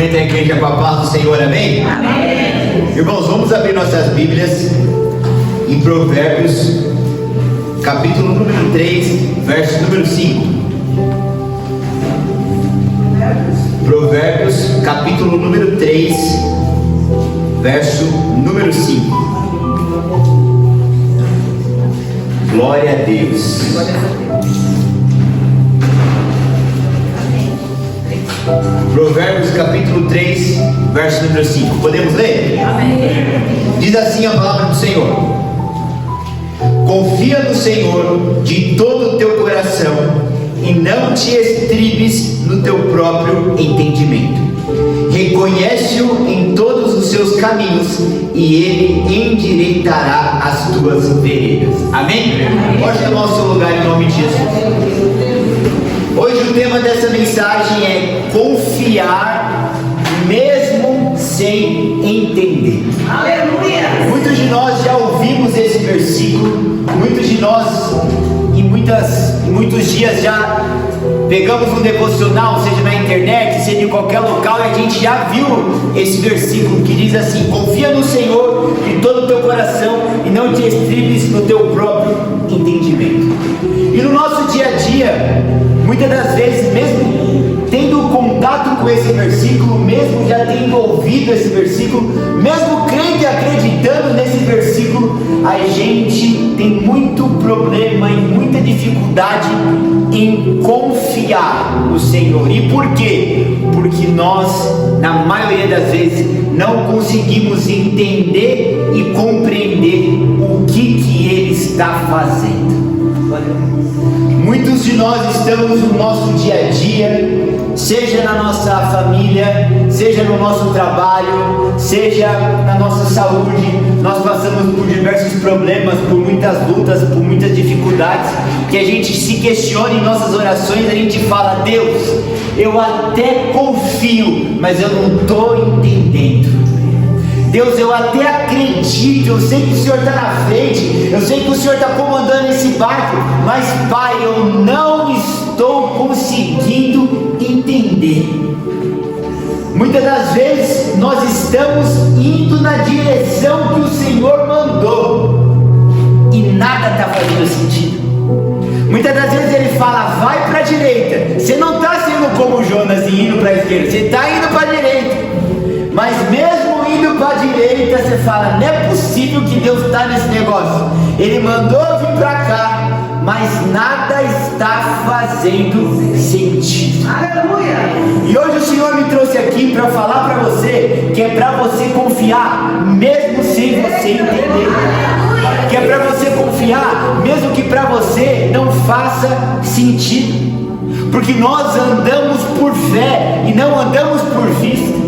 cumprimenta a igreja com a paz do Senhor, amém? Amém. Irmãos, vamos abrir nossas Bíblias em Provérbios, capítulo número 3, verso número 5. Provérbios, capítulo número 3, verso número 5. Glória a Deus. Provérbios capítulo 3, verso número 5. Podemos ler? Amém. Diz assim a palavra do Senhor: confia no Senhor de todo o teu coração e não te estribes no teu próprio entendimento. Reconhece-o em todos os seus caminhos e ele endireitará as tuas veredas. Amém? Pode tomar o seu lugar em nome de Jesus. Hoje o tema dessa mensagem é confiar mesmo sem entender. Aleluia! Muitos de nós já ouvimos esse versículo, muitos de nós em muitos dias já pegamos um devocional, seja na internet, seja em qualquer local, e a gente já viu esse versículo que diz assim: confia no Senhor de todo o teu coração e não te estribes no teu próprio entendimento. E no nosso dia a dia, muitas das vezes, mesmo tendo contato com esse versículo, mesmo já tendo ouvido esse versículo, mesmo crendo e acreditando nesse versículo, a gente tem muito problema e muita dificuldade em confiar no Senhor. E por quê? Porque nós, na maioria das vezes, não conseguimos entender e compreender o que Ele está fazendo. Muitos de nós estamos no nosso dia a dia, seja na nossa família, seja no nosso trabalho, seja na nossa saúde, nós passamos por diversos problemas, por muitas lutas, por muitas dificuldades, que a gente se questiona em nossas orações, a gente fala: Deus, eu até confio, mas eu não estou entendendo. Deus, eu até acredito, eu sei que o Senhor está na frente, eu sei que o Senhor está comandando esse barco, mas Pai, eu não estou conseguindo entender. Muitas das vezes nós estamos indo na direção que o Senhor mandou e nada está fazendo sentido. Muitas das vezes Ele fala: vai para a direita. Você não está sendo como Jonas e indo para a esquerda, você está indo para a direita. Mas mesmo indo para a direita, você fala: não é possível que Deus está nesse negócio. Ele mandou vir para cá, mas nada está fazendo sentido. Aleluia! E hoje o Senhor me trouxe aqui para falar para você que é para você confiar mesmo sem você entender. Que é para você confiar mesmo que para você não faça sentido. Porque nós andamos por fé e não andamos por vista.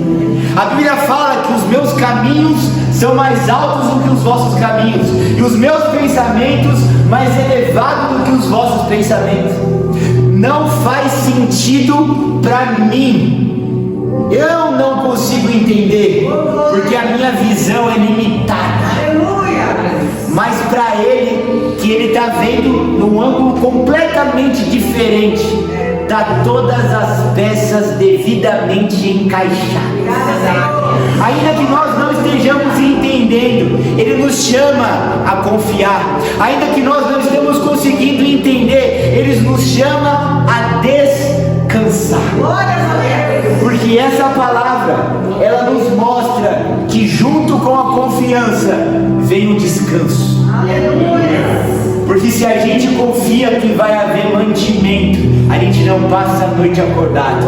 A Bíblia fala que os meus caminhos são mais altos do que os vossos caminhos, e os meus pensamentos mais elevados do que os vossos pensamentos. Não faz sentido para mim. Eu não consigo entender, porque a minha visão é limitada. Mas para Ele, que Ele está vendo num ângulo completamente diferente, está todas as peças devidamente encaixadas. Ainda que nós não estejamos entendendo, Ele nos chama a confiar. Ainda que nós não estamos conseguindo entender, Ele nos chama a descansar. Porque essa palavra, ela nos mostra que junto com a confiança vem o descanso. Porque se a gente confia que vai haver mantimento, a gente não passa a noite acordado.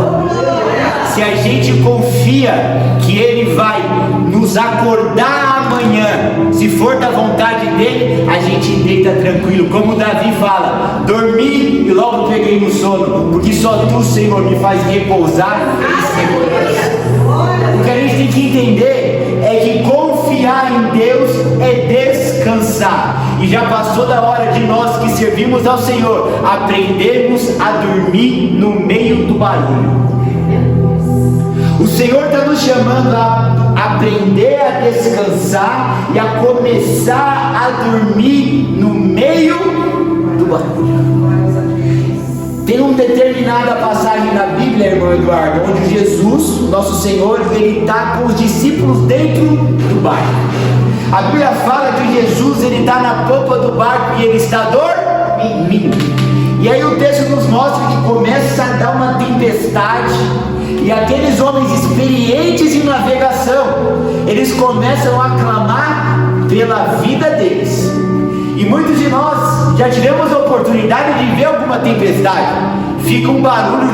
Se a gente confia que Ele vai nos acordar amanhã, se for da vontade dEle, a gente deita tranquilo. Como Davi fala: dormi e logo peguei no sono, porque só Tu, Senhor, me faz repousar em segurança. O que a gente tem que entender é que confiar em Deus é descansar. E já passou da hora de nós que servimos ao Senhor aprendermos a dormir no meio do barulho. O Senhor está nos chamando a aprender a descansar e a começar a dormir no meio do barulho. Tem uma determinada passagem na Bíblia, irmão Eduardo, onde Jesus, nosso Senhor, ele está com os discípulos dentro do barco. A Bíblia fala que Jesus, ele está na popa do barco e ele está dormindo. E aí o texto nos mostra que começa a dar uma tempestade, e aqueles homens experientes em navegação, eles começam a clamar pela vida deles. E muitos de nós já tivemos a oportunidade de ver alguma tempestade. Fica um barulho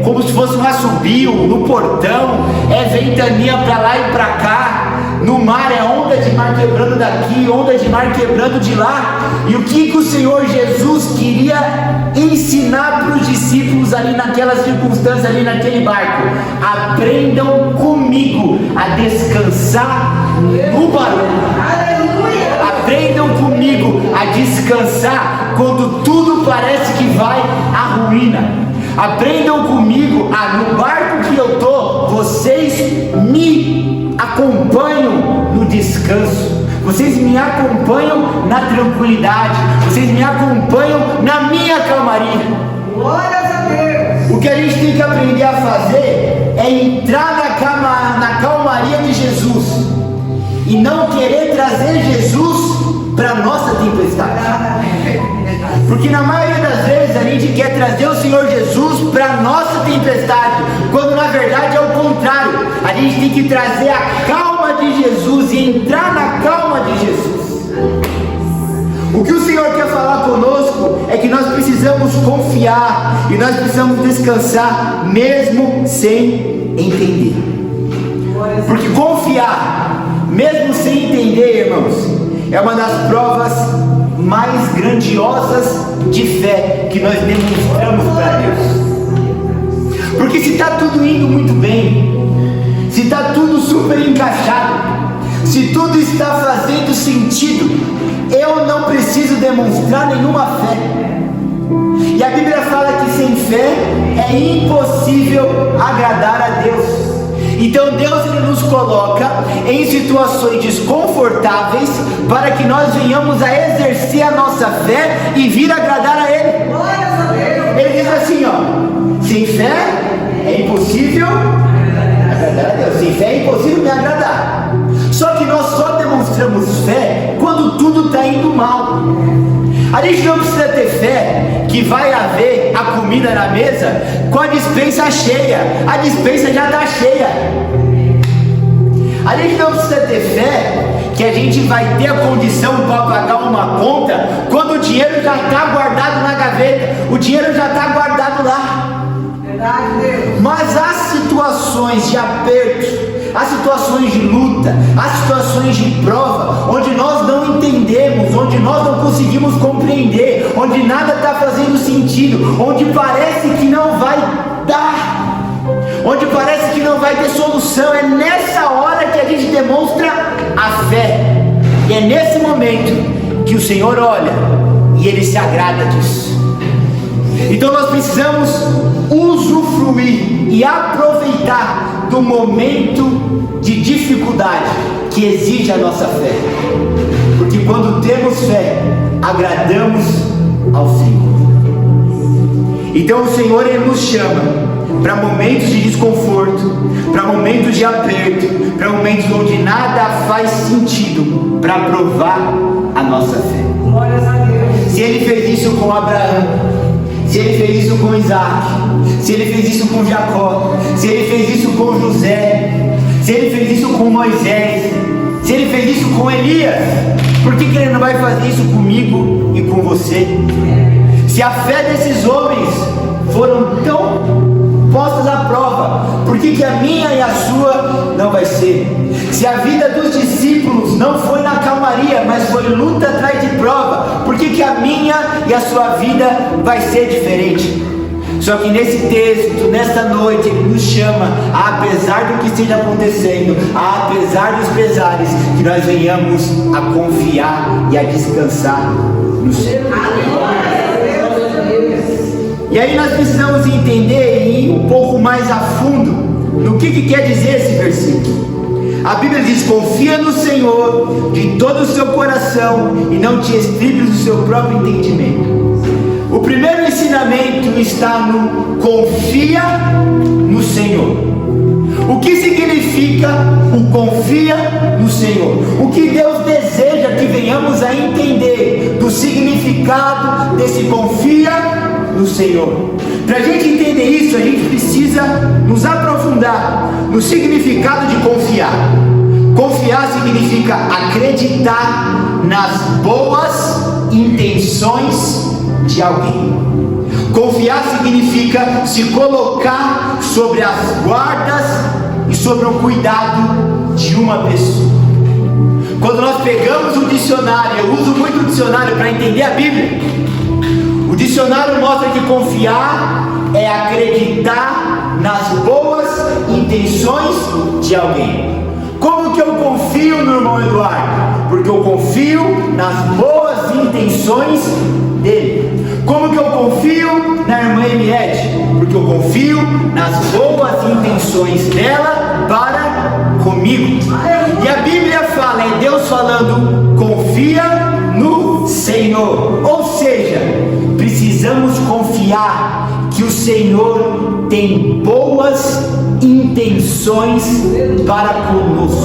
como se fosse um assobio no portão, ventania para lá e para cá. No mar é onda de mar quebrando daqui, onda de mar quebrando de lá. E o que o Senhor Jesus queria ensinar para os discípulos ali naquelas circunstâncias, ali naquele barco? Aprendam comigo a descansar no barulho. Aprendam comigo a descansar quando tudo parece que vai à ruína. Aprendam comigo no barco que eu estou, vocês me acompanham no descanso, vocês me acompanham na tranquilidade, vocês me acompanham na minha calmaria. Glórias a Deus. O que a gente tem que aprender a fazer é entrar na calmaria de Jesus e não querer trazer Jesus para a nossa tempestade. Porque na maioria das vezes a gente quer trazer o Senhor Jesus para a nossa tempestade, quando na verdade é o contrário. A gente tem que trazer a calma de Jesus e entrar na calma de Jesus. O que o Senhor quer falar conosco é que nós precisamos confiar e nós precisamos descansar mesmo sem entender. Porque confiar mesmo sem entender, irmãos, é uma das provas mais grandiosas de fé que nós demonstramos para Deus. Porque se está tudo indo muito bem, se está tudo super encaixado, se tudo está fazendo sentido, eu não preciso demonstrar nenhuma fé. E a Bíblia fala que sem fé é impossível agradar a Deus. Então Deus, ele nos coloca em situações desconfortáveis para que nós venhamos a exercer a nossa fé e vir agradar a Ele. Ele diz assim, sem fé é impossível agradar a Deus. Sem fé é impossível me agradar. Só que nós só demonstramos fé quando tudo está indo mal. A gente não precisa ter fé que vai haver a comida na mesa com a despensa cheia. A despensa já está cheia. A gente não precisa ter fé que a gente vai ter a condição para pagar uma conta quando o dinheiro já está guardado na gaveta. O dinheiro já está guardado lá. Mas as situações de aperto, as situações de luta, as situações de prova, onde nós não entendemos, onde nós não conseguimos compreender, onde nada está fazendo sentido, onde parece que não vai dar, onde parece que não vai ter solução, é nessa hora que a gente demonstra a fé. E é nesse momento que o Senhor olha e Ele se agrada disso. Então nós precisamos usufruir e aproveitar do momento de dificuldade que exige a nossa fé, porque quando temos fé, agradamos ao Senhor. Então o Senhor, Ele nos chama para momentos de desconforto, para momentos de aperto, para momentos onde nada faz sentido, para provar a nossa fé. Glórias a Deus. Se Ele fez isso com Abraão, se Ele fez isso com Isaac, se Ele fez isso com Jacó, se Ele fez isso com José, se Ele fez isso com Moisés, se Ele fez isso com Elias, por que Ele não vai fazer isso comigo e com você? Se a fé desses homens foram tão postas à prova, por que a minha e a sua não vai ser? Se a vida dos discípulos não foi na calmaria, mas foi luta atrás de prova, por que a minha e a sua vida vai ser diferente? Só que nesse texto, nesta noite, Ele nos chama, apesar do que esteja acontecendo, apesar dos pesares, que nós venhamos a confiar e a descansar no Senhor. E aí nós precisamos entender e ir um pouco mais a fundo no que quer dizer esse versículo. A Bíblia diz: confia no Senhor de todo o seu coração e não te estribes do seu próprio entendimento. O primeiro ensinamento está no confia no Senhor. O que significa o confia no Senhor? O que Deus deseja que venhamos a entender do significado desse confia no Senhor. Para a gente entender isso, a gente precisa nos aprofundar no significado de confiar. Confiar significa acreditar nas boas intenções de alguém. Confiar significa se colocar sobre as guardas e sobre o cuidado de uma pessoa. Quando nós pegamos o dicionário, eu uso muito o dicionário para entender a Bíblia. O dicionário mostra que confiar é acreditar nas boas intenções de alguém. Como que eu confio no irmão Eduardo? Porque eu confio nas boas intenções dele. Como que eu confio na irmã Emiette? Porque eu confio nas boas intenções dela para comigo. E a Bíblia fala, é Deus falando, confia no Senhor. Ou seja, precisamos confiar que o Senhor tem boas intenções para conosco.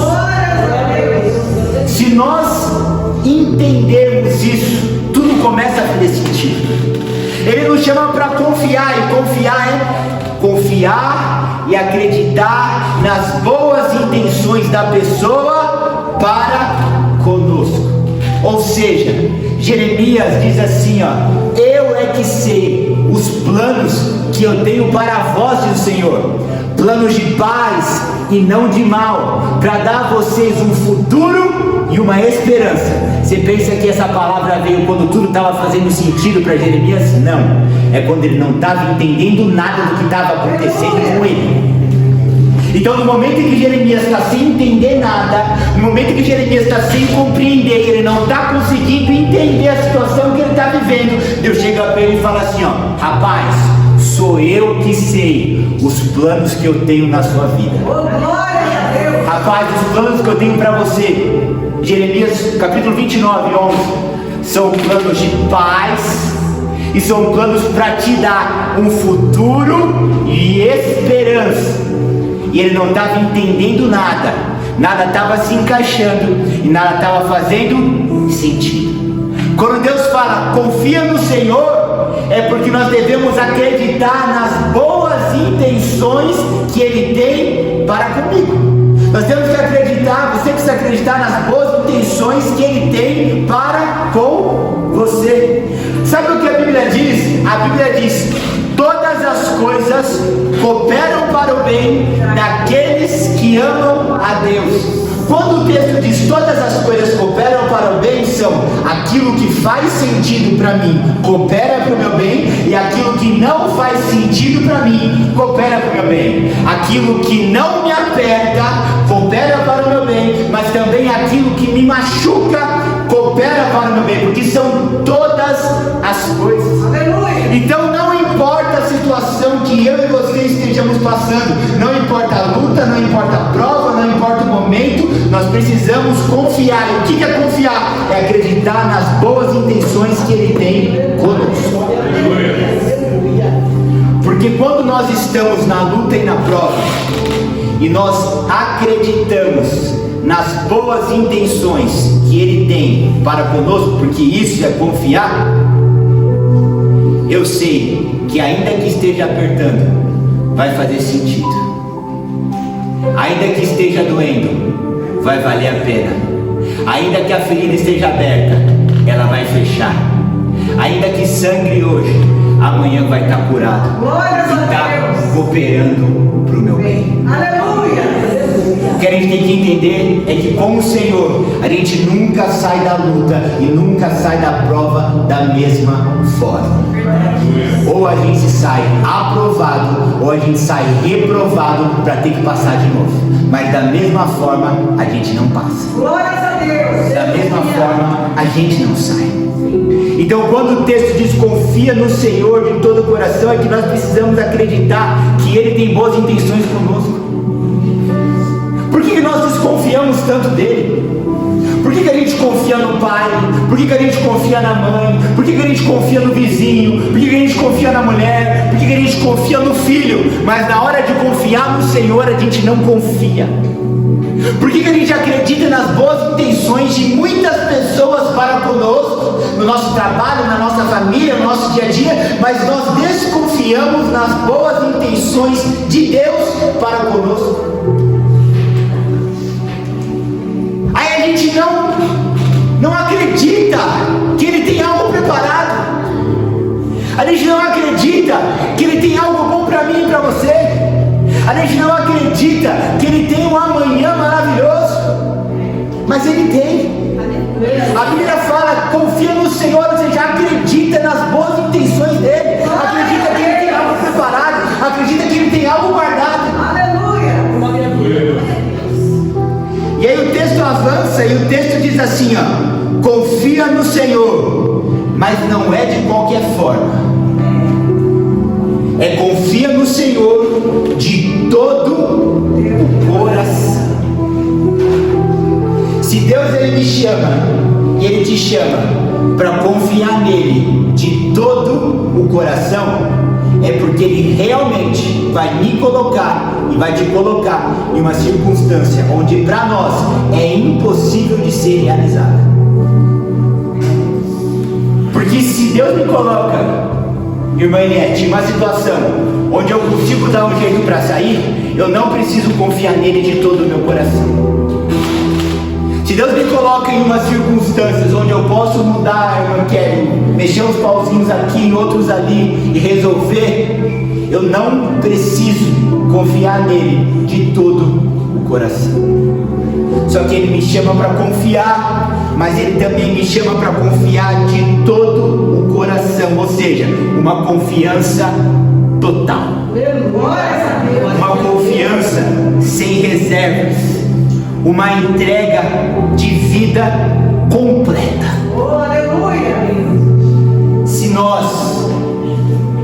Se nós entendermos isso, tudo começa a fazer sentido. Ele nos chama para confiar, e confiar é confiar e acreditar nas boas intenções da pessoa para conosco. Ou seja, Jeremias diz assim, ó: eu é que sei os planos que eu tenho para vós, diz o Senhor, planos de paz e não de mal, para dar a vocês um futuro e uma esperança. Você pensa que essa palavra veio quando tudo estava fazendo sentido para Jeremias? Não, é quando ele não estava entendendo nada do que estava acontecendo com ele. Então, no momento em que Jeremias está sem entender nada, no momento em que Jeremias está sem compreender, ele não está conseguindo entender a situação que ele está vivendo, Deus chega para ele e fala assim, ó: rapaz, sou eu que sei os planos que eu tenho na sua vida. Rapaz, os planos que eu tenho para você, Jeremias capítulo 29, 11, são planos de paz e são planos para te dar um futuro e esperança. E ele não estava entendendo nada, nada estava se encaixando e nada estava fazendo sentido. Quando Deus fala confia no Senhor, é porque nós devemos acreditar nas boas intenções que Ele tem para comigo. Nós temos que acreditar, você precisa acreditar nas boas intenções que Ele tem para com você. Sabe o que a Bíblia diz? A Bíblia diz: todas as coisas cooperam para o bem daqueles que amam a Deus. Quando o texto diz todas as coisas cooperam para o bem, são aquilo que faz sentido para mim, coopera para o meu bem, e aquilo que não faz sentido para mim, coopera para o meu bem. Aquilo que não me aperta, coopera para o meu bem, mas também aquilo que me machuca, coopera para o meu bem, porque são todas as coisas. Aleluia. Então não importa a situação que eu e você estejamos passando, não importa a luta, não importa a prova, não importa o momento, nós precisamos confiar. E o que é confiar? É acreditar nas boas intenções que Ele tem conosco. Porque quando nós estamos na luta e na prova, e nós acreditamos nas boas intenções que Ele tem para conosco, porque isso é confiar, eu sei que ainda que esteja apertando, vai fazer sentido. Ainda que esteja doendo, vai valer a pena. Ainda que a ferida esteja aberta, ela vai fechar. Ainda que sangre hoje, amanhã vai estar curado e está cooperando para o meu bem. Aleluia! O que a gente tem que entender é que com o Senhor a gente nunca sai da luta e nunca sai da prova da mesma forma. Ou a gente sai aprovado, ou a gente sai reprovado para ter que passar de novo. Mas da mesma forma a gente não passa. Glórias a Deus! Da mesma forma a gente não sai. Então, quando o texto diz confia no Senhor de todo o coração, é que nós precisamos acreditar que Ele tem boas intenções conosco. Por que nós desconfiamos tanto dele? Por que a gente confia no pai? Por que a gente confia na mãe? Por que a gente confia no vizinho? Por que a gente confia na mulher? Por que a gente confia no filho? Mas na hora de confiar no Senhor, a gente não confia. Por que a gente acredita nas boas intenções de muitas pessoas para conosco, no nosso trabalho, na nossa família, no nosso dia a dia, mas nós desconfiamos nas boas intenções de Deus para conosco? Aí a gente não acredita que Ele tem algo preparado. A gente não acredita que Ele tem algo bom para mim e para você. A gente não acredita que Ele tem um amanhã maravilhoso. Mas Ele tem. A Bíblia fala, confia no Senhor, você já acredita nas boas intenções dEle. Acredita que Ele tem algo preparado. Acredita que Ele tem algo guardado. Aleluia. E aí o texto avança e o texto diz assim, ó: confia no Senhor, mas não é de qualquer forma. É confia no Senhor de todo o coração. Se Deus Ele me chama e Ele te chama para confiar nele de todo o coração, é porque Ele realmente vai me colocar e vai te colocar em uma circunstância onde para nós é impossível de ser realizada. Porque se Deus me coloca, irmã Inete, em uma situação onde eu consigo dar um jeito para sair, eu não preciso confiar nele de todo o meu coração. Se Deus me coloca em umas circunstâncias onde eu posso mudar, irmã Kelly, mexer uns pauzinhos aqui, outros ali e resolver, eu não preciso confiar nele de todo o coração. Só que Ele me chama para confiar, mas Ele também me chama para confiar de todo o coração, ou seja, uma confiança total, uma confiança sem reservas, uma entrega de vida completa. Se nós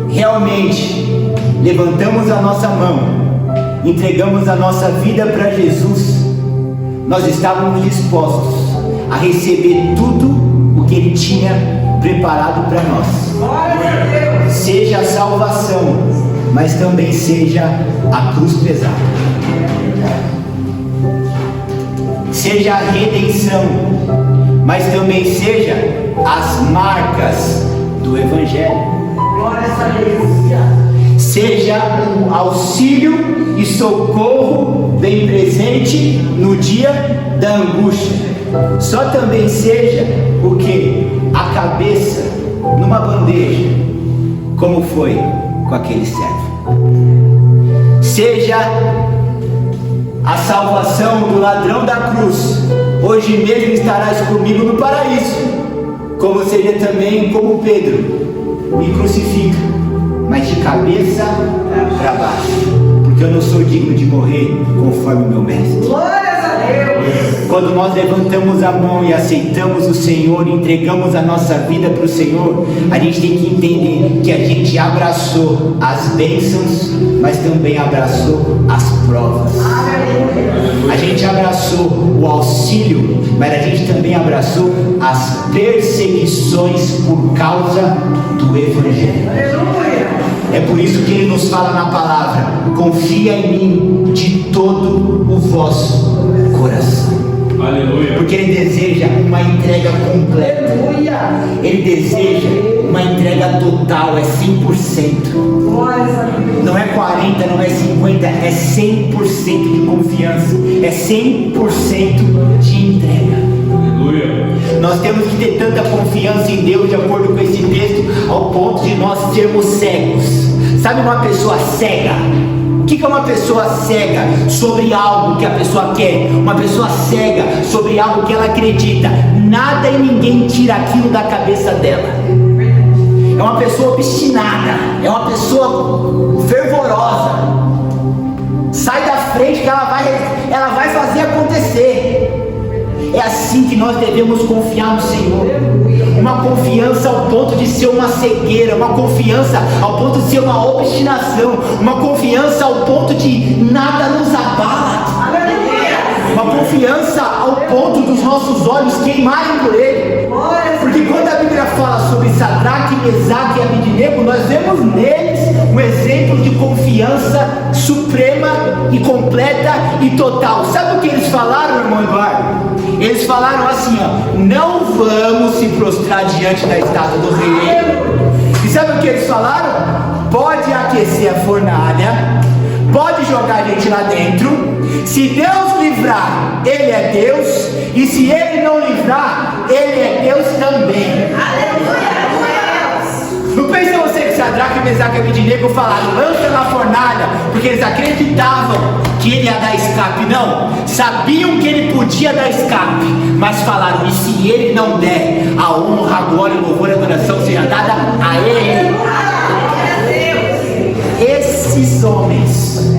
realmente levantamos a nossa mão, entregamos a nossa vida para Jesus, nós estávamos dispostos a receber tudo o que Ele tinha preparado para nós. Seja a salvação, mas também seja a cruz pesada. Seja a redenção, mas também seja as marcas do Evangelho. Seja o auxílio e socorro bem presente no dia da angústia. Só também seja o que? A cabeça numa bandeja, como foi com aquele servo. Seja a salvação do ladrão da cruz. Hoje mesmo estarás comigo no paraíso. Como seja também como Pedro: me crucifica, mas de cabeça para baixo, porque eu não sou digno de morrer conforme o meu mestre. Glórias a Deus. Quando nós levantamos a mão e aceitamos o Senhor, entregamos a nossa vida para o Senhor, a gente tem que entender que a gente abraçou as bênçãos, mas também abraçou as provas. A gente abraçou o auxílio, mas a gente também abraçou as perseguições por causa do Evangelho. É por isso que Ele nos fala na palavra: confia em mim de todo o vosso coração. Aleluia. Porque Ele deseja uma entrega completa. Ele deseja uma entrega total, é 100%. Não é 40, não é 50, é 100% de confiança, é 100% de entrega. Aleluia. Nós temos que ter tanta confiança em Deus, de acordo com esse texto, ao ponto de nós sermos cegos. Sabe uma pessoa cega? O que é uma pessoa cega sobre algo que a pessoa quer? Uma pessoa cega sobre algo que ela acredita. Nada e ninguém tira aquilo da cabeça dela. É uma pessoa obstinada, é uma pessoa fervorosa. Sai da frente que ela vai fazer acontecer. É assim que nós devemos confiar no Senhor. Uma confiança ao ponto de ser uma cegueira, uma confiança ao ponto de ser uma obstinação, uma confiança ao ponto de nada nos abala. uma confiança ao ponto dos nossos olhos queimarem por Ele. Porque quando a Bíblia fala sobre Sadraque, Mesaque e Abednego, nós vemos neles um exemplo de confiança suprema e completa e total. Sabe o que eles falaram, irmão Eduardo? Eles falaram assim, ó: não vamos se prostrar diante da estátua do rei. E sabe o que eles falaram? Pode aquecer a fornalha, pode jogar a gente lá dentro. Se Deus livrar, Ele é Deus, e se Ele não livrar, Ele é Deus também. Não pensa você que Sadraque, Mesaque e Abednego falaram: lança na fornalha, porque eles acreditavam que ele ia dar escape. Não, sabiam que ele podia dar escape, mas falaram: e se ele não der, a honra, a glória, o louvor e a adoração seja dada a ele. Esses homens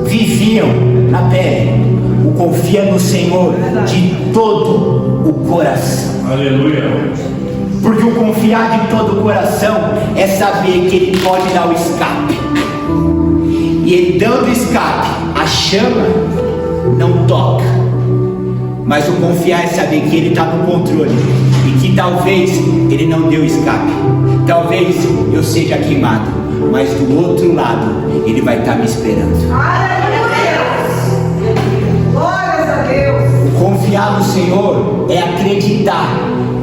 viviam na pele o confia no Senhor de todo o coração. Aleluia. Porque o confiar de todo o coração é saber que Ele pode dar o escape. E Ele dando escape, a chama não toca. Mas o confiar é saber que Ele está no controle e que talvez Ele não deu escape. Talvez eu seja queimado, mas do outro lado Ele vai estar me esperando. O confiar no Senhor é acreditar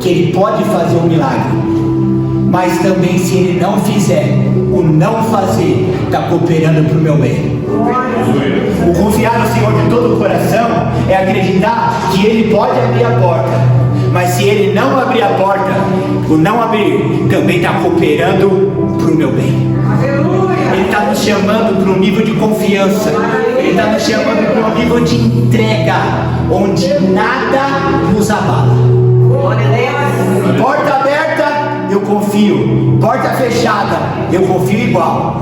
que Ele pode fazer um milagre, mas também, se Ele não fizer, o não fazer está cooperando para o meu bem. O confiar no Senhor de todo o coração é acreditar que Ele pode abrir a porta, mas se Ele não abrir a porta, o não abrir também está cooperando para o meu bem. Ele está nos chamando para um nível de confiança. Ele está nos chamando para um nível de entrega, onde nada nos abala. Porta aberta, eu confio. Porta fechada, eu confio igual.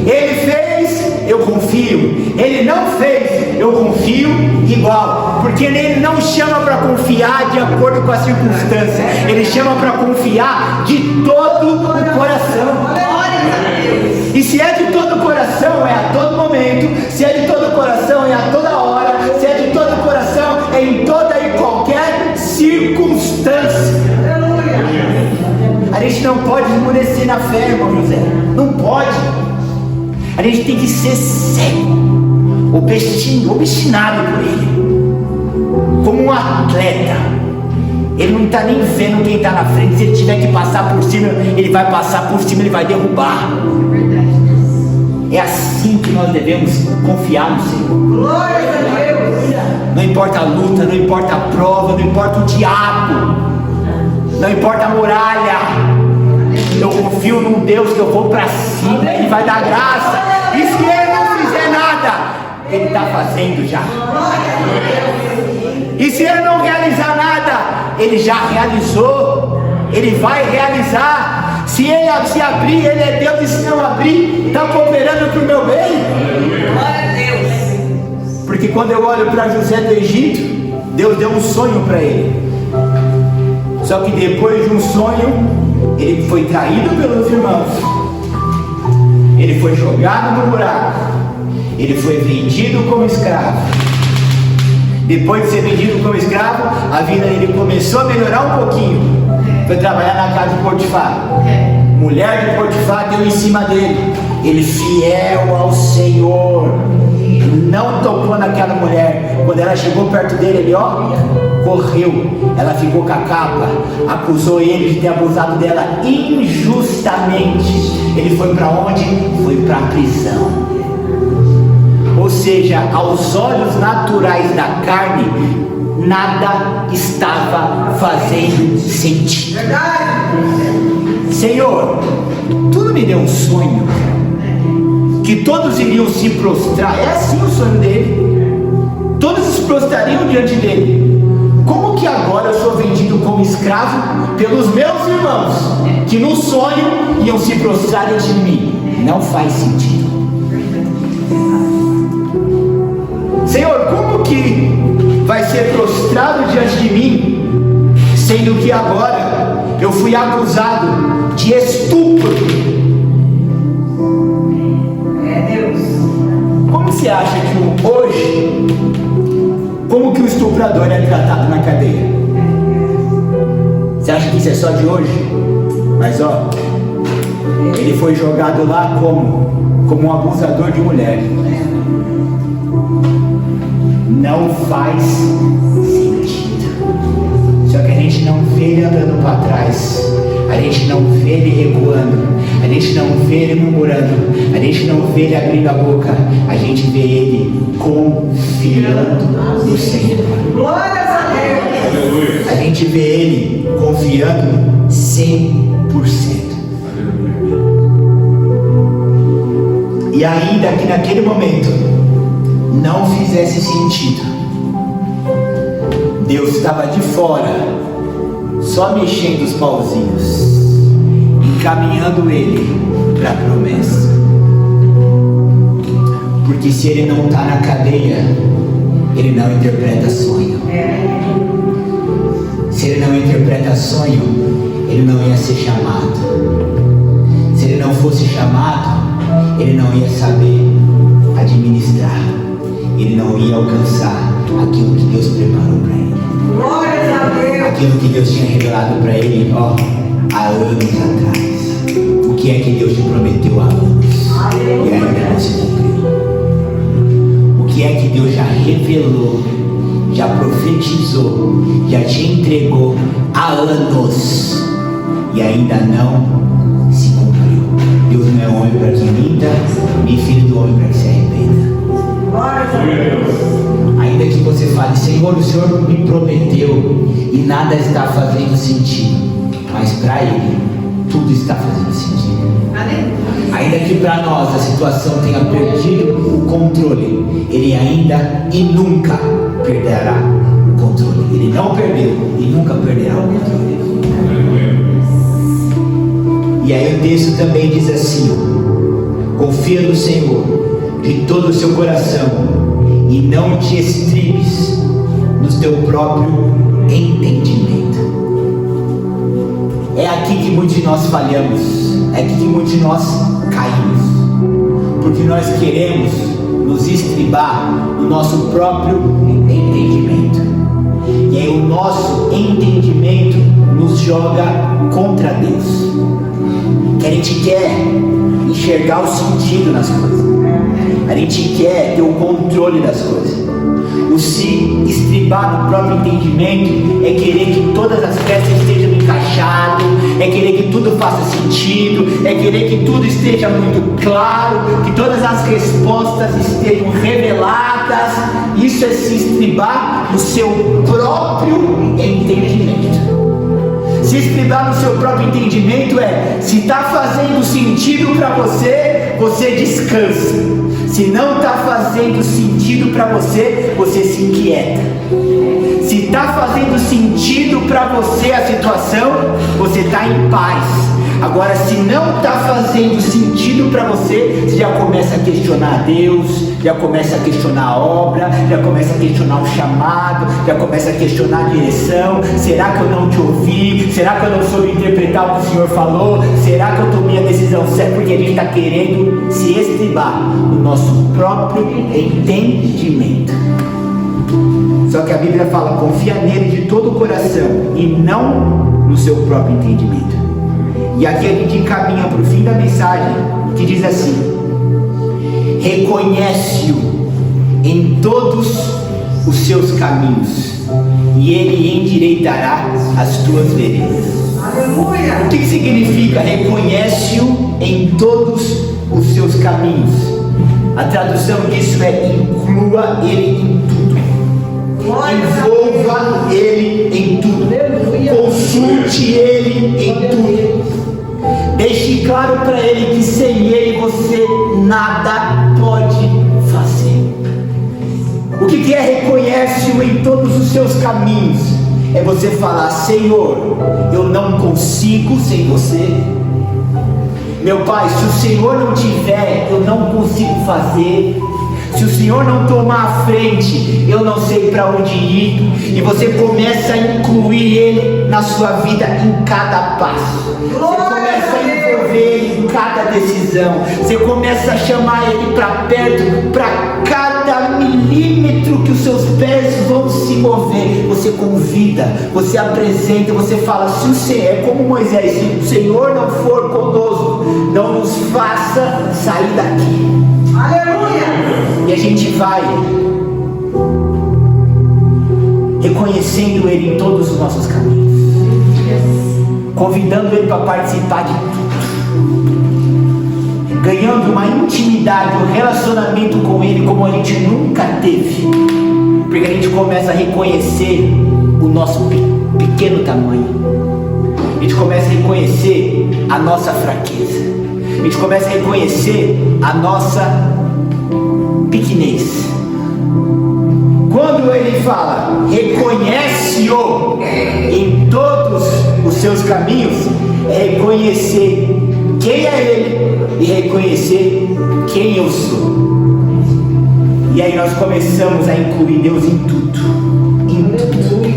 Ele fez, eu confio. Ele não fez, eu confio igual. Porque Ele não chama para confiar de acordo com a circunstância. Ele chama para confiar de todo o coração. E se é de todo o coração, é a todo momento. Se é de todo o coração, é a toda hora. Se é de todo o coração, é em toda e qualquer circunstância. A gente não pode esmorecer na fé, irmão José. Não pode. A gente tem que ser cego, obstinado por Ele, como um atleta. Ele não está nem vendo quem está na frente. Se ele tiver que passar por cima, ele vai passar por cima, ele vai derrubar. É assim que nós devemos confiar no Senhor. Não importa a luta, não importa a prova, não importa o diabo, não importa a muralha. Eu confio num Deus que eu vou para cima, Ele vai dar graça. E se Ele não fizer nada, Ele está fazendo já. E se Ele não realizar nada, Ele já realizou. Ele vai realizar. Se Ele se abrir, Ele é Deus. E se não abrir, está cooperando para o meu bem. Porque quando eu olho para José do Egito, Deus deu um sonho para ele. Só que depois de um sonho, ele foi traído pelos irmãos. Ele foi jogado no buraco. Ele foi vendido como escravo. Depois de ser vendido como escravo, a vida dele começou a melhorar um pouquinho. Foi trabalhar na casa de Potifar. Mulher de Potifar deu em cima dele. Ele, fiel ao Senhor, não tocou naquela mulher. Quando ela chegou perto dele, ele correu. Ela ficou com a capa, acusou ele de ter abusado dela injustamente. Ele foi para onde? Foi para a prisão. Ou seja, aos olhos naturais da carne, nada estava fazendo sentido. Senhor, Tu não me deu um sonho que todos iriam se prostrar? É assim o sonho dele. Todos se prostrariam diante dele. Como que agora eu sou vendido como escravo pelos meus irmãos, que no sonho iam se prostrar diante de mim? Não faz sentido. Senhor, como que vai ser prostrado diante de mim, sendo que agora eu fui acusado de estupro? Como você acha que Hoje, como que o estuprador é tratado na cadeia? Você acha que isso é só de hoje? Mas ó, ele foi jogado lá como um abusador de mulher. Não faz sentido. Só que a gente não vê ele andando para trás, a gente não vê ele recuando, a gente não vê ele murmurando, a gente não vê ele abrindo a boca, a gente vê ele confiando no Senhor. Glórias a Deus. Aleluia. A gente vê ele confiando 100%. E ainda que naquele momento não fizesse sentido, Deus estava de fora, só mexendo os pauzinhos, encaminhando ele para a promessa. Porque se ele não está na cadeia, ele não interpreta sonho. Se ele não interpreta sonho, ele não ia ser chamado. Se ele não fosse chamado, ele não ia saber administrar. Ele não ia alcançar aquilo que Deus preparou para ele. Glórias a Deus. Aquilo que Deus tinha revelado para ele, ó, há anos atrás. O que é que Deus te prometeu há anos e ainda não se cumpriu? O que é que Deus já revelou, já profetizou, já te entregou há anos e ainda não se cumpriu? Deus não é homem para que minta, nem filho do homem para que se arrependa. Glórias a Deus. Ainda que você fale, Senhor, o Senhor me prometeu e nada está fazendo sentido, mas para Ele tudo está fazendo sentido. Ainda que para nós a situação tenha perdido o controle, Ele ainda e nunca perderá o controle. Ele não perdeu e nunca perderá o controle. E aí o texto também diz assim: confia no Senhor de todo o seu coração e não te estribes no teu próprio entendimento. É aqui que muitos de nós falhamos, é aqui que muitos de nós caímos, porque nós queremos nos estribar no nosso próprio entendimento, e aí o nosso entendimento nos joga contra Deus, que a gente quer enxergar o sentido nas coisas, a gente quer ter o controle das coisas. O se estribar no próprio entendimento é querer que todas as peças estejam encaixadas, é querer que tudo faça sentido, é querer que tudo esteja muito claro, que todas as respostas estejam reveladas. Isso é se estribar no seu próprio entendimento. Se estribar no seu próprio entendimento é, se está fazendo sentido para você, você descansa. Se não está fazendo sentido para você, você se inquieta. Se está fazendo sentido para você a situação, você está em paz. Agora, se não está fazendo sentido para você, você já começa a questionar Deus, já começa a questionar a obra, já começa a questionar o chamado, já começa a questionar a direção. Será que eu não te ouvi? Será que eu não soube interpretar o que o Senhor falou? Será que eu tomei a decisão certa? Porque a gente está querendo se estribar no nosso próprio entendimento. Só que a Bíblia fala, confia nele de todo o coração e não no seu próprio entendimento. E aqui a gente encaminha para o fim da mensagem, que diz assim: reconhece-o em todos os seus caminhos e ele endireitará as tuas veredas. Aleluia. O que significa reconhece-o em todos os seus caminhos? A tradução disso é inclua ele em tudo, envolva ele em tudo, consulte ele em tudo. Deixe claro para ele que sem ele você nada pode fazer. O que é reconhece-o em todos os seus caminhos? É você falar, Senhor, eu não consigo sem você. Meu Pai, se o Senhor não tiver, eu não consigo fazer. Se o Senhor não tomar a frente, eu não sei para onde ir. E você começa a incluir ele na sua vida em cada passo. Você começa a envolver ele em cada decisão. Você começa a chamar ele para perto para cada minuto milímetro que os seus pés vão se mover. Você convida, você apresenta, você fala: se o Senhor é como Moisés, se o Senhor não for conosco, não nos faça sair daqui. Aleluia. E a gente vai reconhecendo Ele em todos os nossos caminhos, convidando Ele para participar de tudo, ganhando uma intimidade, um relacionamento com Ele como a gente nunca teve, porque a gente começa a reconhecer o nosso pequeno tamanho, a gente começa a reconhecer a nossa fraqueza, a gente começa a reconhecer a nossa pequenez. Quando Ele fala, reconhece-o em todos os seus caminhos, é reconhecer quem é Ele e reconhecer quem eu sou. E aí nós começamos a incluir Deus em tudo, em tudo.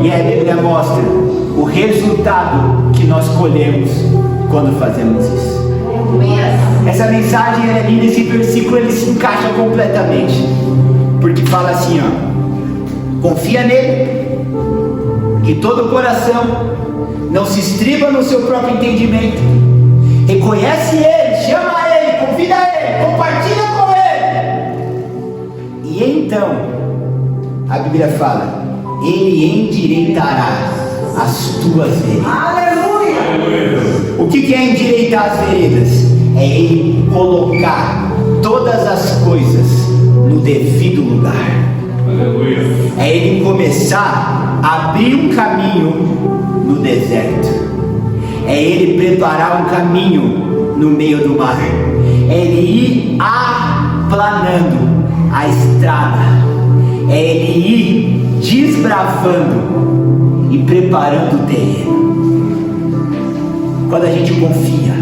E a Bíblia mostra o resultado que nós colhemos quando fazemos isso. Essa mensagem é linda, esse versículo ele se encaixa completamente, porque fala assim, ó: confia nele de todo o coração, não se estriba no seu próprio entendimento, reconhece ele, chama ele, convida ele, compartilha com ele, e então a Bíblia fala: ele endireitará as tuas veredas. Aleluia. O que é endireitar as veredas? É Ele colocar todas as coisas no devido lugar. Aleluia. É Ele começar a abrir um caminho no deserto. É Ele preparar um caminho no meio do mar. É Ele ir aplanando a estrada. É Ele ir desbravando e preparando o terreno. Quando a gente confia,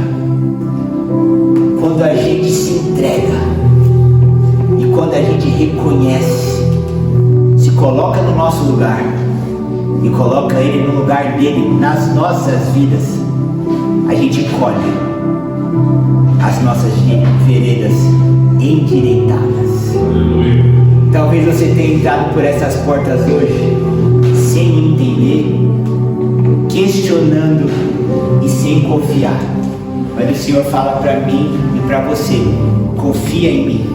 quando a gente se entrega e quando a gente reconhece, se coloca no nosso lugar e coloca Ele no lugar dele nas nossas vidas, a gente colhe as nossas veredas endireitadas. Aleluia. Talvez você tenha entrado por essas portas hoje sem entender, questionando e sem confiar, mas o Senhor fala para mim e para você: confia em mim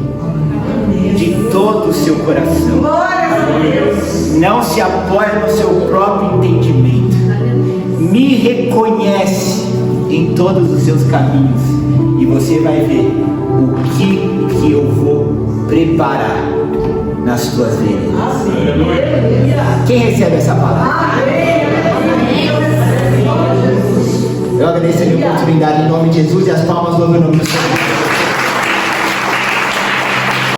de todo o seu coração, Glória a Deus. não se apoie no seu próprio entendimento, me reconhece em todos os seus caminhos e você vai ver o que eu vou preparar nas tuas veredas. Aleluia. Quem recebe essa palavra? Eu agradeço a minha oportunidade em nome de Jesus e as palmas do nome do Senhor.